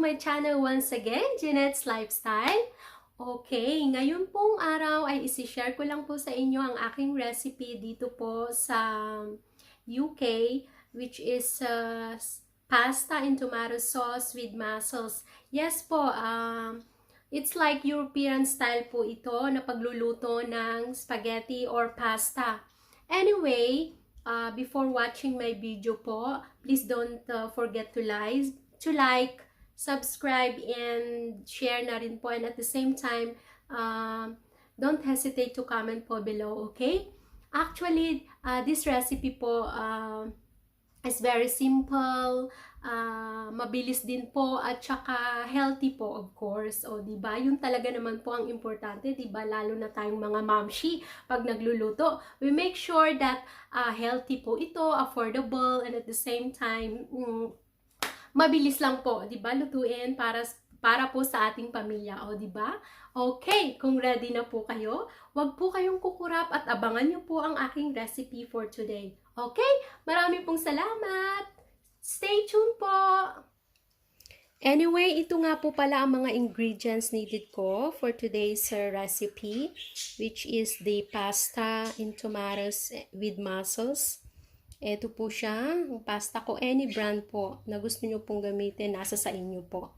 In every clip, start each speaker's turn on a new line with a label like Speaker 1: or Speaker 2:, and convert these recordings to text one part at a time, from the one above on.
Speaker 1: my channel once again, Jeanette's Lifestyle. Okay, ngayon pong araw ay isi-share ko lang po sa inyo ang aking recipe dito po sa UK, which is pasta and tomato sauce with mussels. Yes po, it's like European style po ito na pagluluto ng spaghetti or pasta. Anyway, before watching my video po, please don't forget to like, subscribe, and share na rin po. And at the same time, don't hesitate to comment po below, okay? Actually, this recipe po is very simple, mabilis din po, at saka healthy po, of course. O, diba? Yun talaga naman po ang importante, diba? Lalo na tayong mga mamshi, pag nagluluto, we make sure that healthy po ito, affordable, and at the same time, mabilis lang po, 'di ba? Lutuin para po sa ating pamilya, o 'di ba? Okay, kung ready na po kayo, wag po kayong kukurap at abangan niyo po ang aking recipe for today. Okay? Marami pong salamat. Stay tuned po. Anyway, ito nga po pala ang mga ingredients needed ko for today's recipe, which is the pasta and tomatoes with mussels. Ito po siya, ang pasta ko, any brand po na gusto nyo pong gamitin, nasa sa inyo po.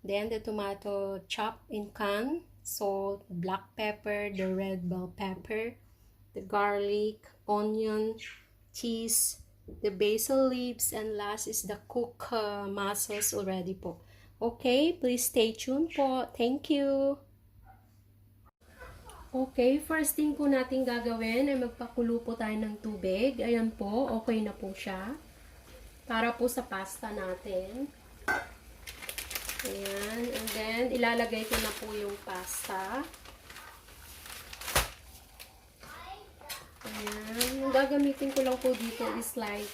Speaker 1: Then, the tomato chopped in can, salt, black pepper, the red bell pepper, the garlic, onion, cheese, the basil leaves, and last is the cooked mussels already po. Okay, please stay tuned po. Thank you! Okay, first thing po natin gagawin ay magpakulo po tayo ng tubig. Ayan po, okay na po siya. Para po sa pasta natin. Ayan, and then ilalagay ko na po yung pasta. Ayan, yung gagamitin ko lang po dito is like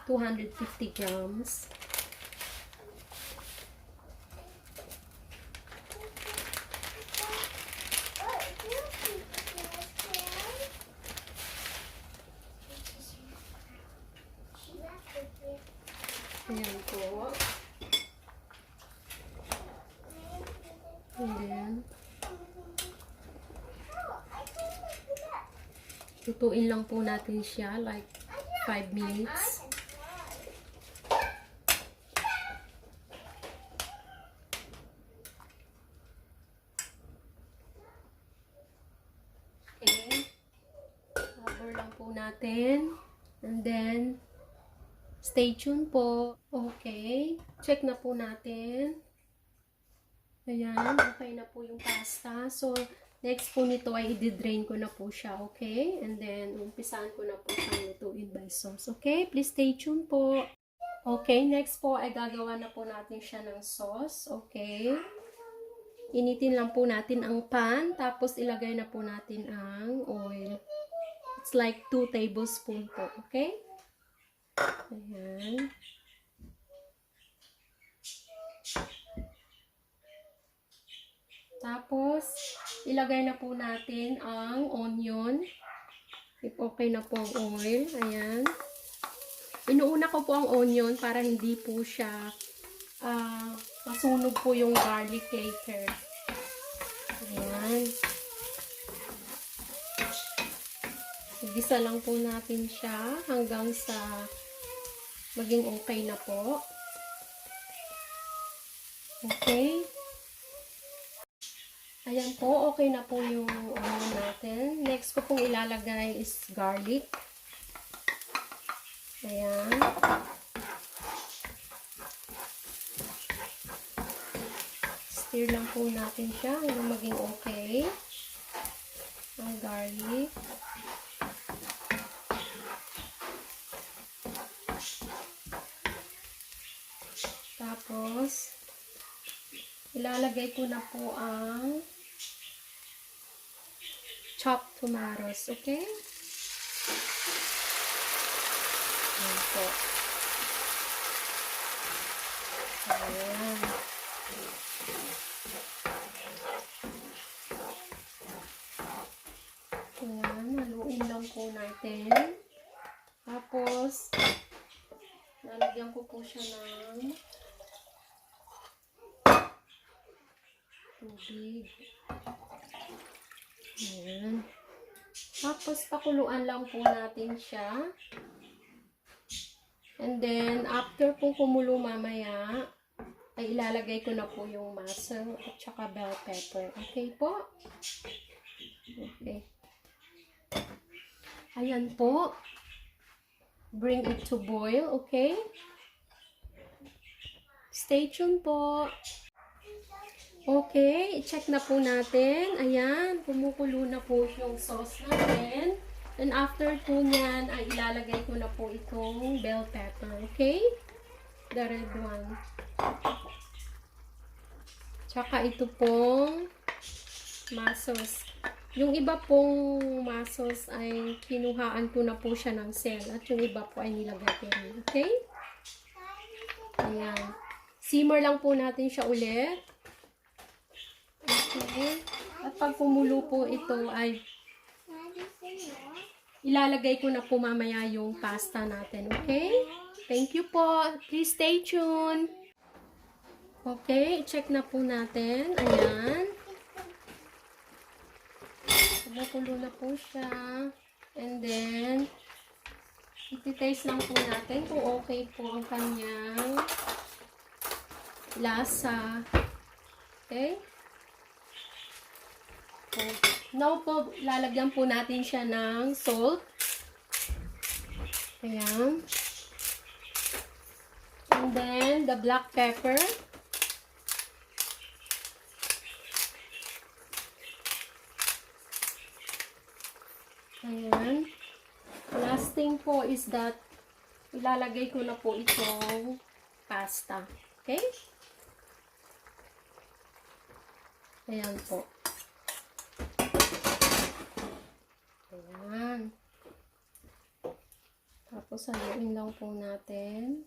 Speaker 1: 250 grams. Ayan po. And then, tutuin lang po natin siya like 5 minutes. Okay. Cover lang po natin. And then, stay tuned po. Okay. Check na po natin. Ayan. Okay na po yung pasta. So, next po nito ay i-drain ko na po siya. Okay? And then, umpisahan ko na po siyang lutuin by sauce. Okay? Please stay tuned po. Okay. Next po ay gagawa na po natin siya ng sauce. Okay? Initin lang po natin ang pan. Tapos, ilagay na po natin ang oil. It's like 2 tablespoons po. Okay? Ayan. Tapos, ilagay na po natin ang onion. If okay na po ang oil. Ayan. Inuuna ko po ang onion para hindi po siya masunog po yung garlic later. Ayan. Igisa lang po natin siya hanggang sa maging okay na po. Okay. Ayan po, okay na po yung onion natin. Next ko pong ilalagay is garlic. Ayan. Stir lang po natin siya hanggang maging okay ang garlic. Tapos, ilalagay ko na po ang chopped tomatoes, okay? Ayan po. Ayan. Ayan, haluin lang po natin. Tapos, lalagyan ko po siya ng tubig. Ayan. Tapos, pakuluan lang po natin siya. And then, after po kumulo mamaya, ay ilalagay ko na po yung mussel at saka bell pepper. Okay po? Okay. Ayan po. Bring it to boil, okay? Stay tuned po. Okay, i-check na po natin. Ayan, kumukulo na po yung sauce natin. And after po nyan, ay ilalagay ko na po itong bell pepper, okay? The red one. Tsaka ito pong mussels. Yung iba pong mussels ay kinuhaan ko na po siya ng shell. At yung iba po ay nilagay ko rin, okay? Ayan. Simmer lang po natin siya ulit. Okay. At pag kumulo po ito ay ilalagay ko na po mamaya yung pasta natin. Okay? Thank you po. Please stay tuned. Okay. Check na po natin. Ayan. Kumukulo na po siya. And then, iti-taste lang po natin kung okay po ang kanyang lasa. Okay? Now po, lalagyan po natin siya ng salt. Ayan. And then, the black pepper. Ayan. Last thing po is that, ilalagay ko na po itong pasta. Okay? Ayan po. Ayan. Tapos, haluin lang po natin.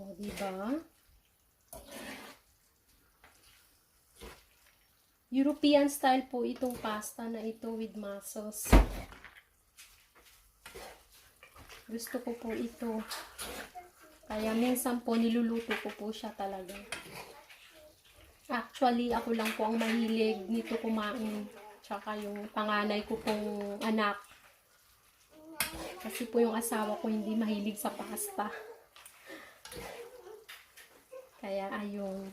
Speaker 1: O, diba? European style po itong pasta na ito with mussels. Gusto ko po ito. Kaya minsan po niluluto ko po siya talaga. Actually, ako lang po ang mahilig nito kumain. Tsaka yung panganay ko pong anak. Kasi po yung asawa ko hindi mahilig sa pasta. Kaya ayun.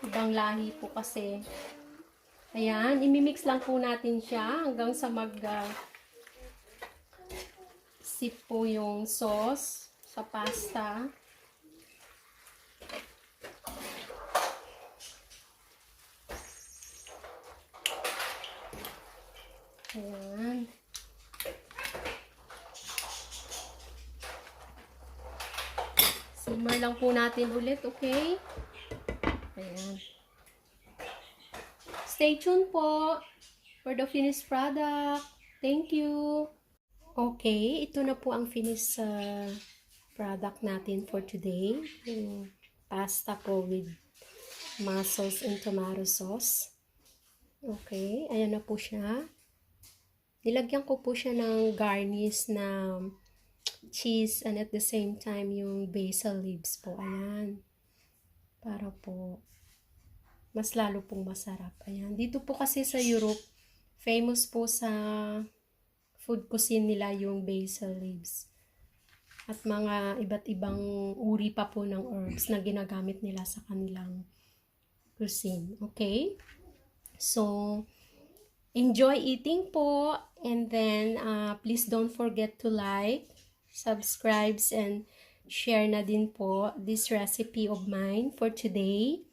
Speaker 1: Ibang lahi po kasi. Ayan, imimix lang po natin siya hanggang sa sip po yung sauce sa pasta. Ayan. Simmer lang po natin ulit, okay? Ayan. Stay tuned po for the finished product. Thank you. Okay, ito na po ang finished product natin for today. Yung pasta po with mussels and tomato sauce. Okay, ayan na po siya. Nilagyan ko po siya ng garnish na cheese and at the same time yung basil leaves po. Ayan. Para po mas lalo pong masarap. Ayan. Dito po kasi sa Europe, famous po sa food cuisine nila yung basil leaves. At mga iba't ibang uri pa po ng herbs na ginagamit nila sa kanilang cuisine. Okay? So, enjoy eating po. And then, please don't forget to like, subscribe, and share na din po this recipe of mine for today.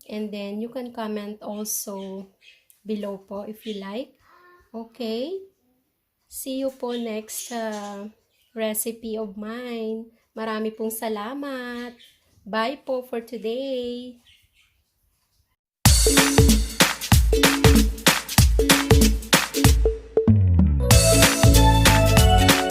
Speaker 1: And then, you can comment also below po if you like. Okay? See you po next recipe of mine. Marami pong salamat. Bye po for today.